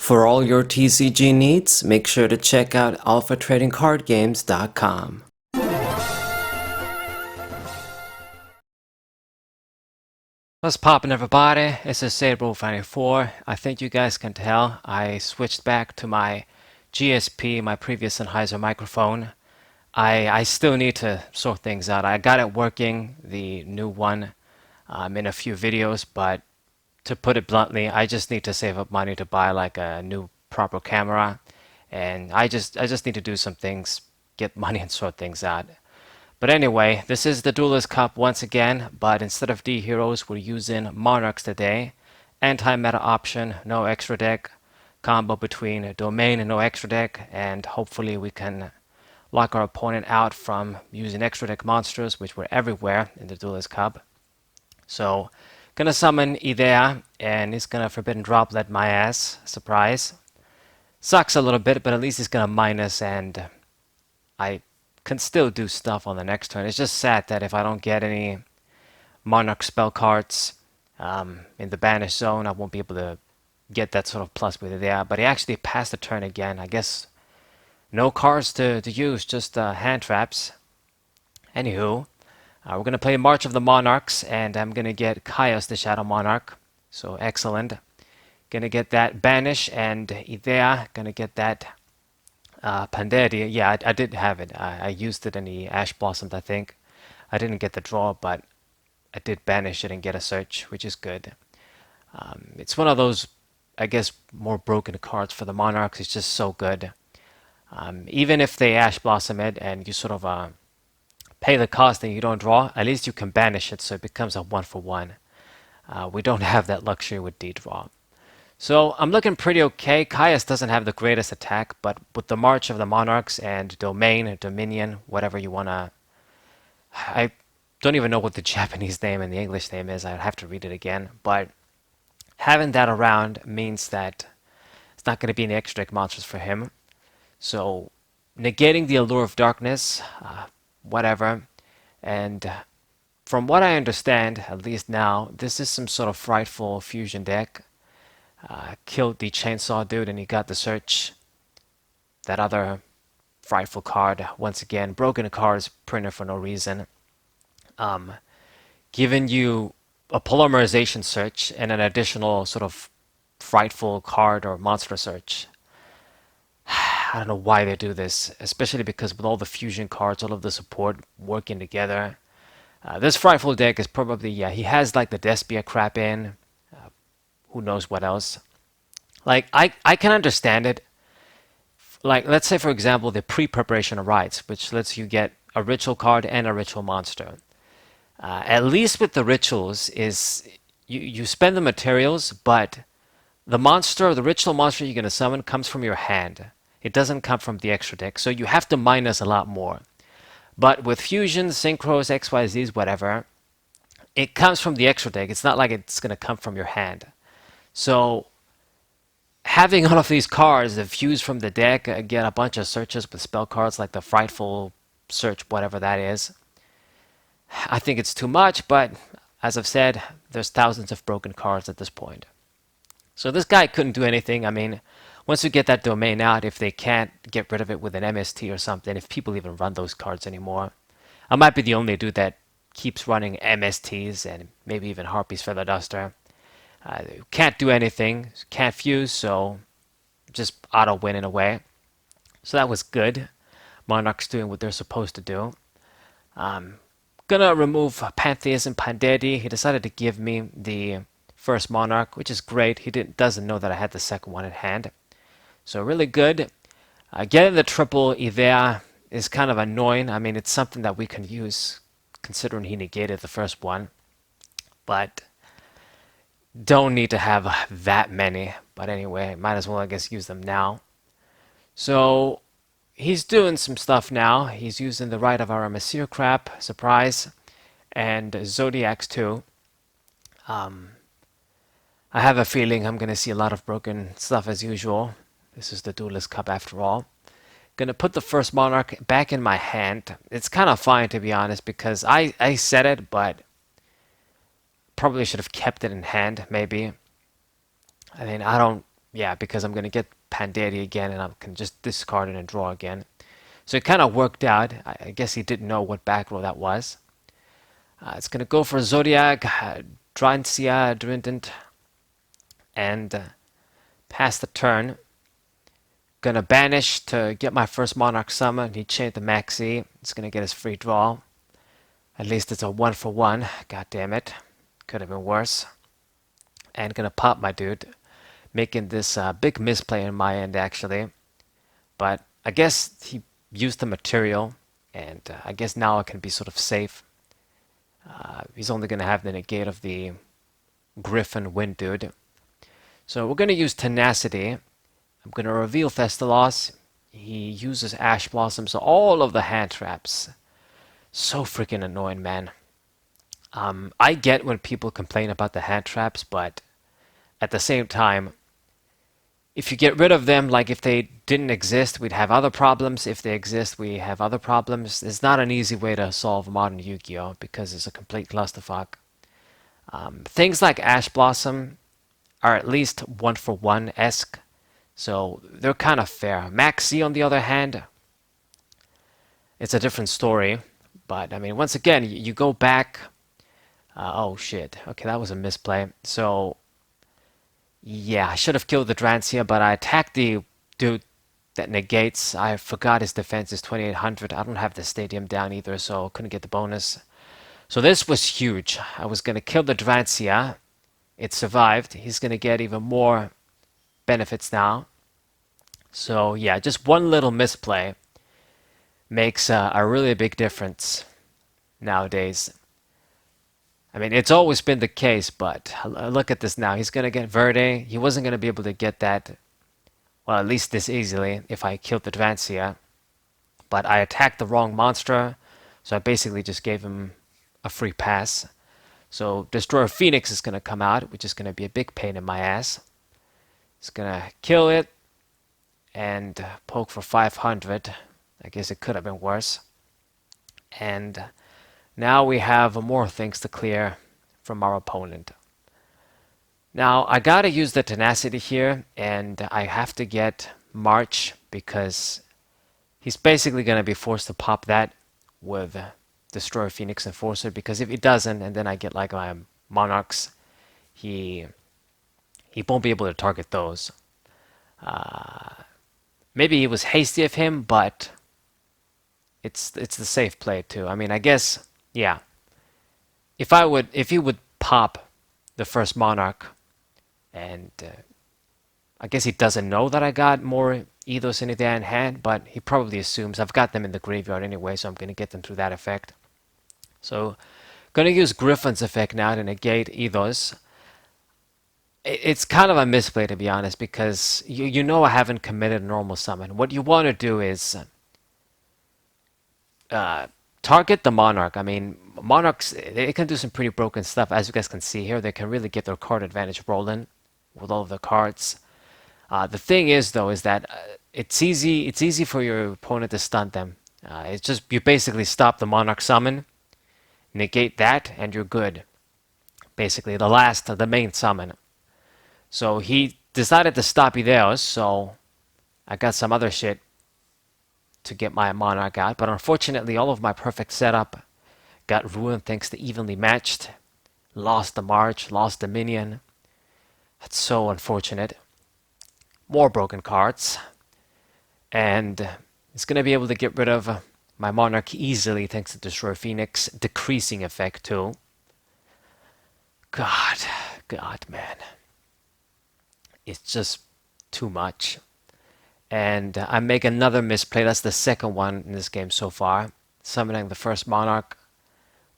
For all your TCG needs, make sure to check out alphatradingcardgames.com. What's poppin', everybody? It's a Sabre94. I think you guys can tell I switched back to my GSP, my previous Sennheiser microphone. I still need to sort things out. I got it working, the new one, in a few videos, but to put it bluntly, I just need to save up money to buy like a new proper camera, and I just need to do some things, get money and sort things out. But anyway, this is the Duelist Cup once again, but instead of D heroes, we're using monarchs today. Anti-meta option, no extra deck, combo between domain and no extra deck, and hopefully we can lock our opponent out from using extra deck monsters, which were everywhere in the Duelist Cup. So, gonna summon eidea, and he's gonna Forbidden Droplet my ass. Surprise. Sucks a little bit, but at least he's gonna minus, and I can still do stuff on the next turn. It's just sad that if I don't get any Monarch spell cards in the banished zone, I won't be able to get that sort of plus with eidea. But he actually passed the turn again. I guess no cards to use, just hand traps. Anywho, we're going to play March of the Monarchs, and I'm going to get Kaios the Shadow Monarch. So excellent. Going to get that Banish, and eidea, going to get that Panderia. Yeah, I did have it. I used it in the Ash Blossoms, I think. I didn't get the draw, but I did banish it and get a search, which is good. It's one of those, I guess, more broken cards for the Monarchs. It's just so good. Even if they Ash Blossom it and you sort of pay the cost and you don't draw, at least you can banish it, so it becomes a 1-for-1. We don't have that luxury with D-draw. So I'm looking pretty okay. Kaios doesn't have the greatest attack, but with the March of the Monarchs and Domain, Dominion, whatever you want to... I don't even know what the Japanese name and the English name is. I'd have to read it again. But having that around means that it's not going to be any extra deck monsters for him. So negating the Allure of Darkness, whatever. And from what I understand, at least now, this is some sort of frightful fusion deck. Killed the chainsaw dude and he got the search. That other frightful card, once again, broken cards printed for no reason. Giving you a polymerization search and an additional sort of frightful card or monster search. I don't know why they do this, especially because with all the fusion cards, all of the support working together. This frightful deck is probably, yeah, he has like the Despia crap in. Who knows what else. Like, I can understand it. Like, let's say, for example, the pre-preparation of rites, which lets you get a ritual card and a ritual monster. At least with the rituals is you spend the materials, but the monster, the ritual monster you're going to summon comes from your hand. It doesn't come from the extra deck, so you have to minus a lot more. But with fusions, synchros, XYZs, whatever, it comes from the extra deck. It's not like it's going to come from your hand. So having all of these cards that fuse from the deck, get a bunch of searches with spell cards like the Frightful Search, whatever that is, I think it's too much, but as I've said, there's thousands of broken cards at this point. So this guy couldn't do anything. I mean, once you get that domain out, if they can't get rid of it with an MST or something, if people even run those cards anymore, I might be the only dude that keeps running MSTs and maybe even Harpy's Feather Duster. Can't do anything, can't fuse, so just auto win in a way. So that was good. Monarchs doing what they're supposed to do. Gonna remove Pantheism Pandedi. He decided to give me the first Monarch, which is great. He doesn't know that I had the second one at hand. So really good. Getting the triple eidea is kind of annoying. I mean, it's something that we can use considering he negated the first one. But don't need to have that many, but anyway, might as well, I guess, use them now. So he's doing some stuff now. He's using the Rite of Aramesir crap, surprise, and Zodiacs too. I have a feeling I'm going to see a lot of broken stuff as usual. This is the Duelist Cup after all. Gonna put the first Monarch back in my hand. It's kind of fine, to be honest, because I said it, but probably should have kept it in hand, maybe. I mean, I don't yeah, because I'm gonna get Pandedi again, and I can just discard it and draw again. So it kind of worked out. I guess he didn't know what back row that was. It's gonna go for Zodiac, Drancia, Drindent, and pass the turn. Gonna banish to get my first Monarch summon. He chained the Maxi. It's gonna get his free draw. At least it's a 1-for-1. God damn it. Could have been worse. And gonna pop my dude. Making this big misplay in my end, actually. But I guess he used the material. And I guess now I can be sort of safe. He's only gonna have the negate of the Griffin Wind dude. So we're gonna use Tenacity. I'm gonna reveal Thestalos. He uses Ash Blossom, so all of the hand traps. So freaking annoying, man. I get when people complain about the hand traps, but at the same time, if you get rid of them, like if they didn't exist, we'd have other problems. If they exist, we have other problems. It's not an easy way to solve modern Yu-Gi-Oh! Because it's a complete clusterfuck. Things like Ash Blossom are at least 1-for-1-esque, so they're kind of fair. Maxi, on the other hand, it's a different story. But, I mean, once again, you go back. Oh, shit. Okay, that was a misplay. So, yeah, I should have killed the Drancia, but I attacked the dude that negates. I forgot his defense is 2800. I don't have the stadium down either, so couldn't get the bonus. So this was huge. I was going to kill the Drancia. It survived. He's going to get even more benefits now. So, yeah, just one little misplay makes a really big difference nowadays. I mean, it's always been the case, but look at this now. He's going to get Verde. He wasn't going to be able to get that, well, at least this easily if I killed the Drancia. But I attacked the wrong monster, so I basically just gave him a free pass. So Destroyer Phoenix is going to come out, which is going to be a big pain in my ass. It's going to kill it and poke for 500. I guess it could have been worse. And now we have more things to clear from our opponent. Now I gotta use the Tenacity here, and I have to get March because he's basically gonna be forced to pop that with Destroyer Phoenix Enforcer, because if he doesn't, and then I get like my Monarchs, he won't be able to target those. Maybe it was hasty of him, but it's the safe play too. I mean, I guess, yeah. If he would pop the first Monarch, and I guess he doesn't know that I got more eidos in eidea in hand, but he probably assumes I've got them in the graveyard anyway, so I'm gonna get them through that effect. So, gonna use Griffin's effect now to negate eidos. It's kind of a misplay, to be honest, because you know I haven't committed a normal summon. What you want to do is target the Monarch. I mean, Monarchs, they can do some pretty broken stuff, as you guys can see here. They can really get their card advantage rolling with all of the cards. The thing is, though, is that it's easy for your opponent to stun them. It's just you basically stop the Monarch summon, negate that, and you're good. Basically, the main summon. So he decided to stop eidos, so I got some other shit to get my Monarch out. But unfortunately, all of my perfect setup got ruined thanks to evenly matched. Lost the March, lost the minion. That's so unfortunate. More broken cards. And it's going to be able to get rid of my Monarch easily thanks to Destroyer Phoenix. Decreasing effect too. God, man. It's just too much. And I make another misplay. That's the second one in this game so far. Summoning the first Monarch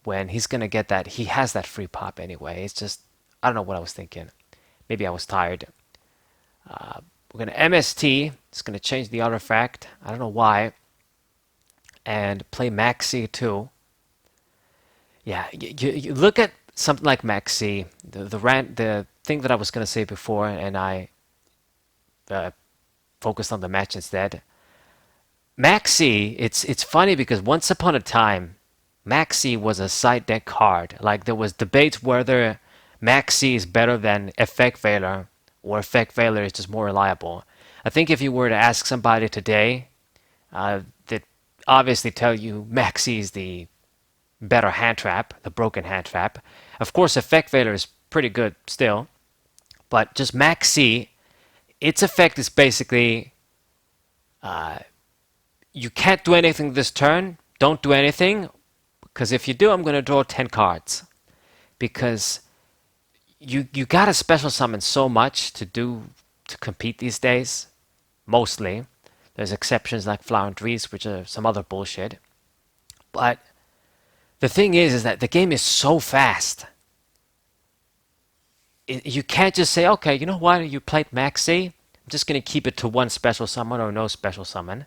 when he's going to get that. He has that free pop anyway. It's just, I don't know what I was thinking. Maybe I was tired. We're going to MST. It's going to change the artifact. I don't know why. And play Maxi too. Yeah, you look at something like Maxi. The thing that I was going to say before, and I focused on the match instead. Maxi, it's funny because once upon a time, Maxi was a side deck card. Like there was debates whether Maxi is better than Effect Veiler or Effect Veiler is just more reliable. I think if you were to ask somebody today, they'd obviously tell you Maxi is the better hand trap, the broken hand trap. Of course, Effect Veiler is pretty good still, but just Maxi, its effect is basically you can't do anything this turn. Don't do anything, because if you do, I'm going to draw 10 cards. Because you gotta special summon so much to compete these days. Mostly, there's exceptions like Floundries, which are some other bullshit. But the thing is that the game is so fast. You can't just say, okay, you know what? You played Maxi. I'm just gonna keep it to one special summon or no special summon,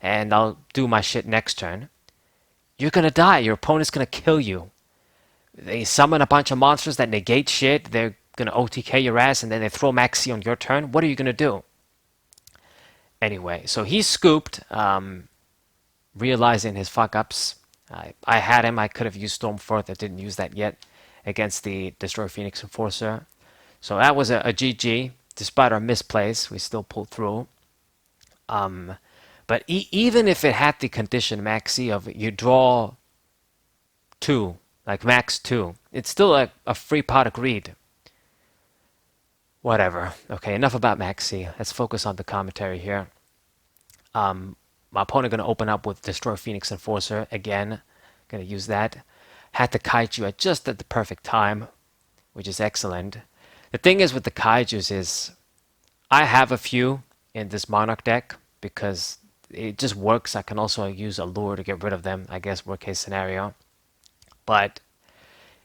and I'll do my shit next turn. You're gonna die. Your opponent's gonna kill you. They summon a bunch of monsters that negate shit. They're gonna OTK your ass, and then they throw Maxi on your turn. What are you gonna do? Anyway, so he scooped, realizing his fuck ups. I had him. I could have used Stormforth. I didn't use that yet against the Destroy Phoenix Enforcer. So that was a GG. Despite our misplays, we still pulled through. But even if it had the condition Maxi of you draw two, like max two, it's still a free pot of greed. Whatever. Okay, enough about Maxi. Let's focus on the commentary here. My opponent going to open up with Destroy Phoenix Enforcer again. Going to use that. Had the Kaiju at just at the perfect time, which is excellent. The thing is with the Kaijus is I have a few in this Monarch deck because it just works. I can also use a lure to get rid of them, I guess, worst case scenario. But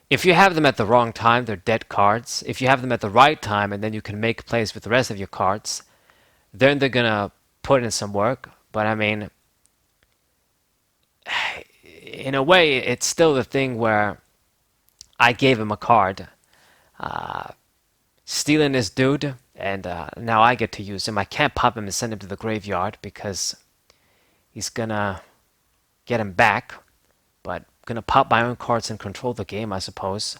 if you have them at the wrong time, they're dead cards. If you have them at the right time and then you can make plays with the rest of your cards, then they're going to put in some work. But I mean, in a way, it's still the thing where I gave him a card, stealing this dude, and now I get to use him. I can't pop him and send him to the graveyard because he's gonna get him back, but gonna pop my own cards and control the game, I suppose.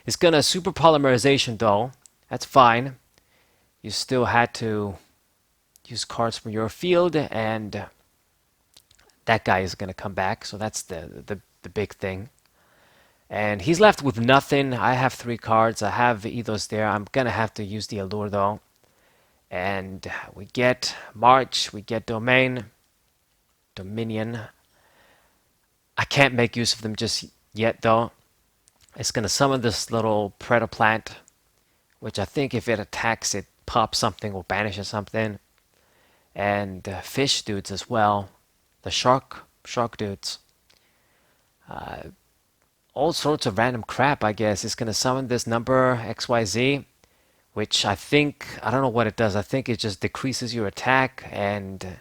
He's gonna super polymerization though. That's fine. You still had to use cards from your field, and that guy is gonna come back. So that's the big thing. And he's left with nothing. I have 3 cards. I have eidos there. I'm gonna have to use the allure though. And we get March. We get Dominion. I can't make use of them just yet though. It's gonna summon this little predator plant, which I think if it attacks, it pops something or banishes something. And fish dudes as well. The shark dudes. All sorts of random crap, I guess. It's gonna summon this number XYZ, which I don't know what it does. I think it just decreases your attack and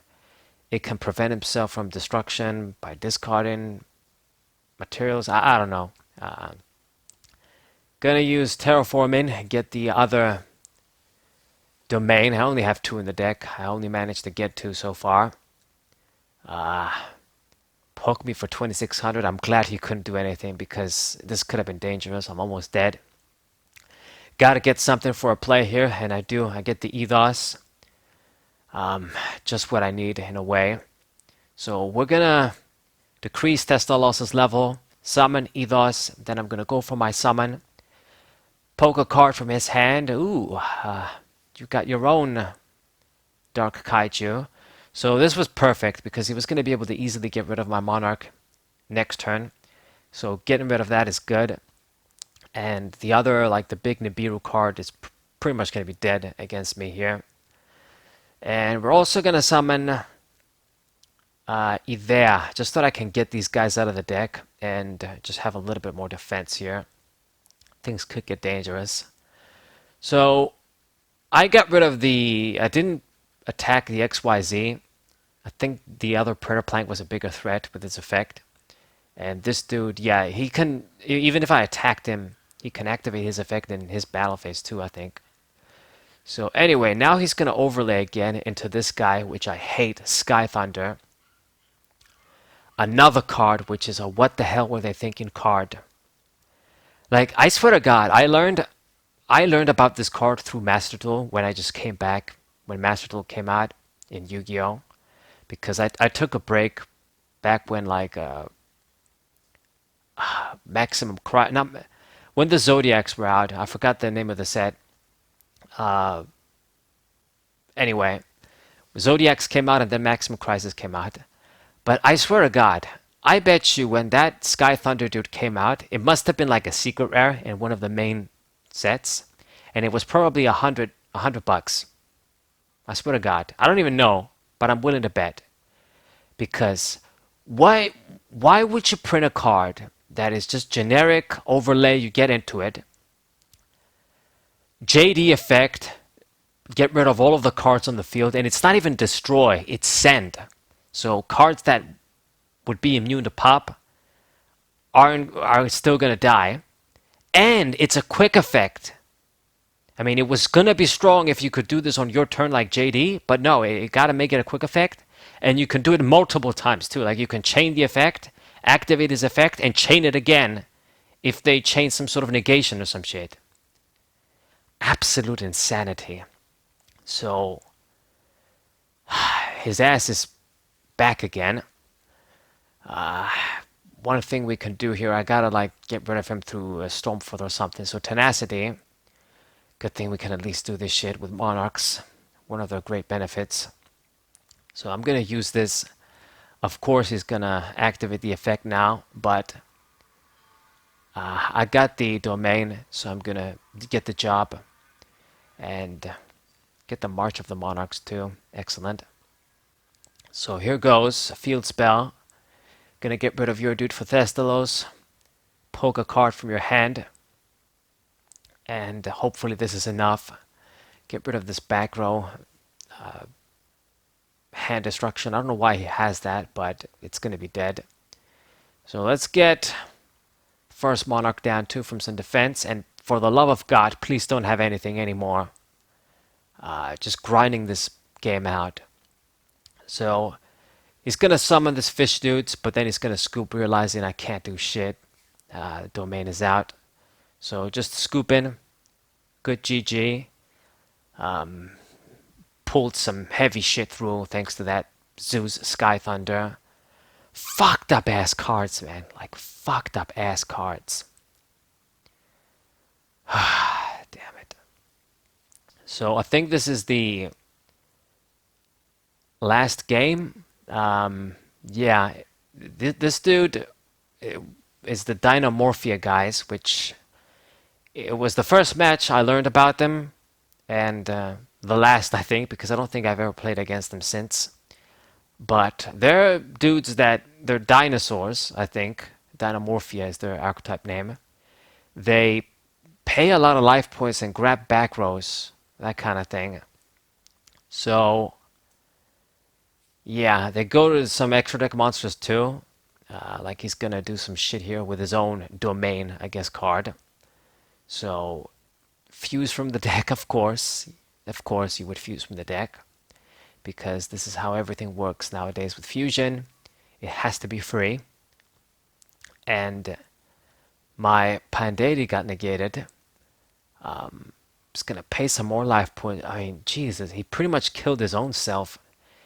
it can prevent himself from destruction by discarding materials. I don't know. Gonna use Terraforming, get the other domain. I only have 2 in the deck. I only managed to get 2 so far. Poke me for 2600. I'm glad he couldn't do anything because this could have been dangerous. I'm almost dead. Gotta get something for a play here, and I do. I get the eidos. Just what I need in a way. So we're gonna decrease Testaloss's level, summon eidos, then I'm gonna go for my summon. Poke a card from his hand. Ooh, you got your own Dark Kaiju. So this was perfect because he was going to be able to easily get rid of my Monarch next turn. So getting rid of that is good. And the other, like the big Nibiru card, is pretty much going to be dead against me here. And we're also going to summon eidea, just so that I can get these guys out of the deck and just have a little bit more defense here. Things could get dangerous. So I got rid of I didn't attack the XYZ. I think the other Predator Plank was a bigger threat with its effect. And this dude, yeah, he can, even if I attacked him, he can activate his effect in his battle phase too, I think. So anyway, now he's going to overlay again into this guy, which I hate, Sky Thunder. Another card, which is a what the hell were they thinking card. Like, I swear to God, I learned I learned about this card through Master Duel when I just came back, when Master Duel came out in Yu-Gi-Oh! Because I took a break back when like Maximum Cry, not when the Zodiacs were out. I forgot the name of the set. Uh, anyway, Zodiacs came out and then Maximum Crisis came out. But I swear to God, I bet you when that Sky Thunder dude came out, it must have been like a secret rare in one of the main sets, and it was probably a hundred bucks. I swear to God, I don't even know, but I'm willing to bet because why why would you print a card that is just generic overlay? You get into it, JD effect, get rid of all of the cards on the field, and it's not even destroy, it's send. So cards that would be immune to pop are still gonna die, and it's a quick effect. I mean, it was gonna be strong if you could do this on your turn like JD, but no, it gotta make it a quick effect, and you can do it multiple times too. Like you can chain the effect, activate his effect, and chain it again if they chain some sort of negation or some shit. Absolute insanity. So his ass is back again. One thing we can do here, I gotta like get rid of him through a Stormfoot or something. So tenacity. Good thing we can at least do this shit with monarchs. One of their great benefits. So I'm gonna use this. Of course, he's gonna activate the effect now, but I got the domain, so I'm gonna get the job and get the March of the Monarchs too. Excellent. So here goes. Field spell. Gonna get rid of your dude for Thestalos. Poke a card from your hand. And hopefully this is enough. Get rid of this back row. Hand destruction. I don't know why he has that, but it's gonna be dead. So let's get first Monarch down too from some defense. And for the love of God, please don't have anything anymore. Just grinding this game out. So he's gonna summon this fish dudes, but then he's gonna scoop, realizing I can't do shit. Domain is out. So just scoop in. Good GG. Pulled some heavy shit through thanks to that Zeus Sky Thunder. Fucked up ass cards, man. Like fucked up ass cards. Damn it. So I think this is the last game. Yeah, this dude is the Dynamorphia guys, which it was the first match I learned about them, and the last, I think, because I don't think I've ever played against them since. But they're dudes that they're dinosaurs, I think. Dynamorphia is their archetype name. They pay a lot of life points and grab back rows, that kind of thing. So yeah, they go to some extra deck monsters too. Like he's gonna do some shit here with his own domain, I guess, card. So fuse from the deck, of course. Of course, you would fuse from the deck because this is how everything works nowadays with fusion. It has to be free. And my Pandady got negated. Just gonna pay some more life points. I mean, Jesus, he pretty much killed his own self.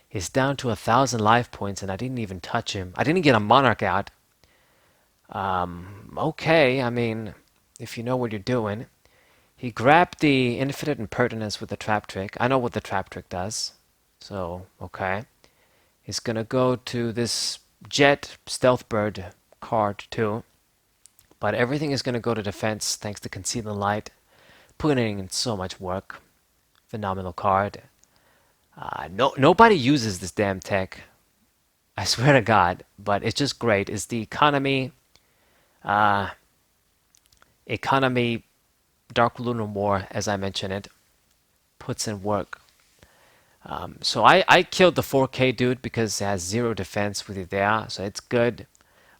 He's down to 1,000 life points, and I didn't even touch him. I didn't get a Monarch out. Okay, I mean, if you know what you're doing. He grabbed the Infinite Impertinence with the Trap Trick. I know what the Trap Trick does. So, okay. He's gonna go to this Jet Stealth Bird card too. But everything is gonna go to defense thanks to Conceal the Light. Putting in so much work. Phenomenal card. Nobody uses this damn tech. I swear to God. But it's just great. It's the economy Dark Lunar War, as I mentioned it, puts in work. So I killed the 4K dude because it has 0 defense with eidea, so it's good.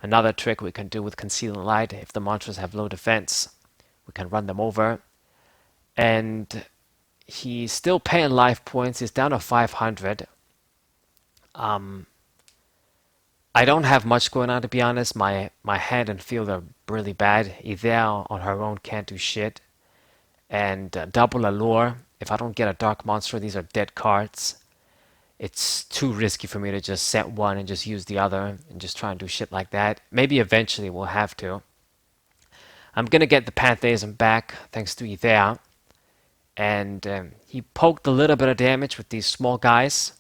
Another trick we can do with Conceal and Light, if the monsters have low defense, we can run them over. And he's still paying life points, he's down to 500. I don't have much going on, to be honest. My hand and field are really bad. Eidea on her own can't do shit. and double allure. If I don't get a dark monster, these are dead cards. It's too risky for me to just set one and just use the other and just try and do shit like that. Maybe eventually we'll have to. I'm gonna get the Pantheism back thanks to eidea, and he poked a little bit of damage with these small guys.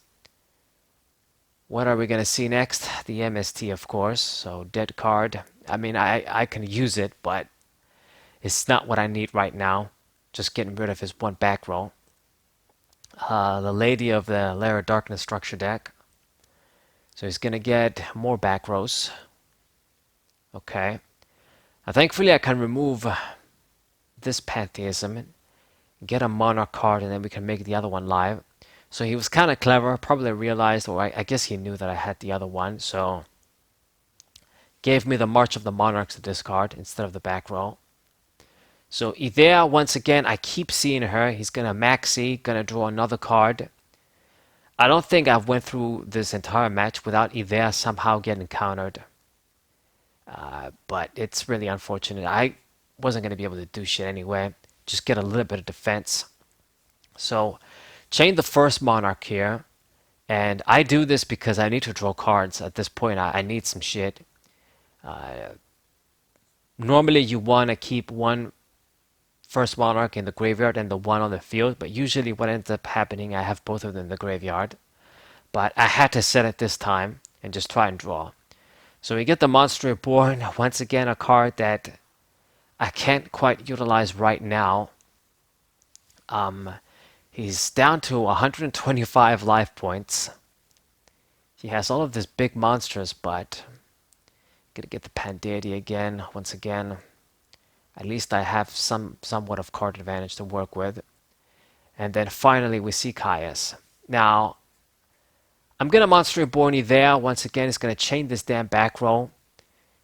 What are we gonna see next? The MST, of course. So dead card. I mean, I can use it, but it's not what I need right now. Just getting rid of his one back row. The Lady of the Lair of Darkness structure deck. So he's gonna get more back rows. Okay. Thankfully, I can remove this Pantheism, get a Monarch card, and then we can make the other one live. So he was kind of clever, probably realized, or I guess he knew that I had the other one, so gave me the March of the Monarchs to discard instead of the back row. So eidea, once again, I keep seeing her. He's gonna maxi, gonna draw another card. I don't think I've went through this entire match without eidea somehow getting countered. But it's really unfortunate. I wasn't gonna be able to do shit anyway. Just get a little bit of defense. So chain the first Monarch here. And I do this because I need to draw cards. At this point, I need some shit. Normally, you want to keep one first Monarch in the graveyard and the one on the field, but usually what ends up happening, I have both of them in the graveyard. But I had to set it this time and just try and draw. So we get the Monster Reborn, once again a card that I can't quite utilize right now. He's down to 125 life points. He has all of these big monsters, but gonna get the Pandeity again, once again. At least I have somewhat of card advantage to work with. And then finally we see Caius. Now, I'm gonna Monster Reborn there. Once again, he's gonna chain this damn back row.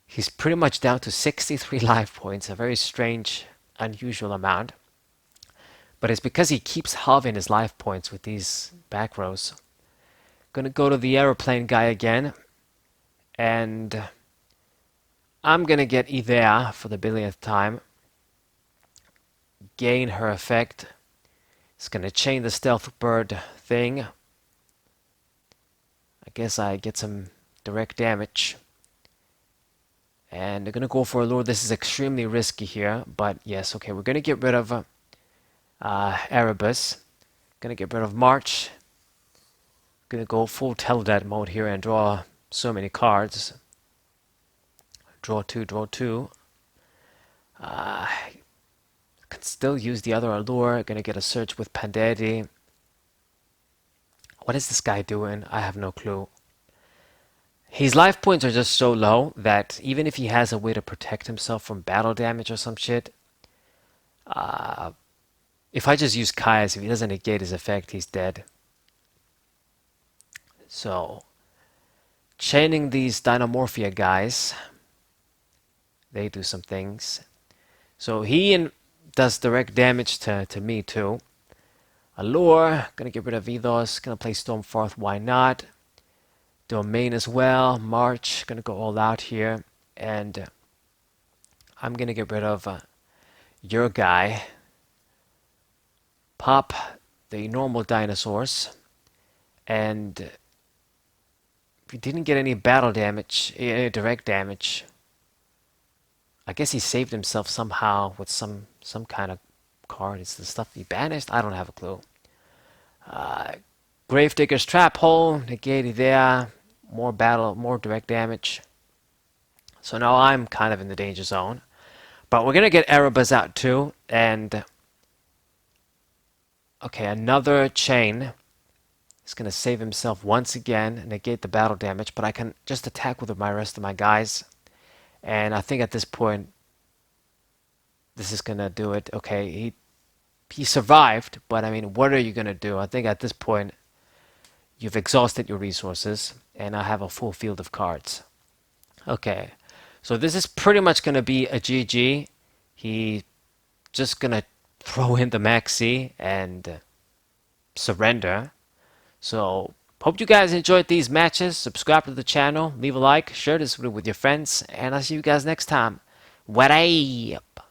He's pretty much down to 63 life points, a very strange, unusual amount. But it's because he keeps halving his life points with these back rows. Gonna go to the aeroplane guy again. And I'm gonna get eidea for the billionth time. Gain her effect. It's gonna chain the stealth bird thing. I guess I get some direct damage. And they're gonna go for a lure. This is extremely risky here, but yes, okay, we're gonna get rid of Erebus. Gonna get rid of March. Gonna go full Teledat mode here and draw so many cards. Draw two, draw two. Can still use the other allure. Gonna get a search with Pandeity. What is this guy doing? I have no clue. His life points are just so low that even if he has a way to protect himself from battle damage or some shit, if I just use Caius, if he doesn't negate his effect, he's dead. So, chaining these Dynamorphia guys, they do some things. So he does direct damage to me too. Allure, gonna get rid of eidos, gonna play Stormforth, why not? Domain as well, March, gonna go all out here. And I'm gonna get rid of your guy. Pop the normal dinosaurs. And if he didn't get any battle damage, any direct damage, I guess he saved himself somehow with some kind of card. It's the stuff he banished? I don't have a clue. Gravedigger's Trap Hole, negate there. More battle, more direct damage. So now I'm kind of in the danger zone. But we're going to get Erebus out too. And okay, another chain. He's going to save himself once again, negate the battle damage. But I can just attack with my rest of my guys. And I think at this point, this is going to do it. Okay, he survived, but I mean, what are you going to do? I think at this point, you've exhausted your resources, and I have a full field of cards. Okay, so this is pretty much going to be a GG. He just going to throw in the maxi and surrender. So, hope you guys enjoyed these matches. Subscribe to the channel, leave a like, share this video with your friends, and I'll see you guys next time. What up?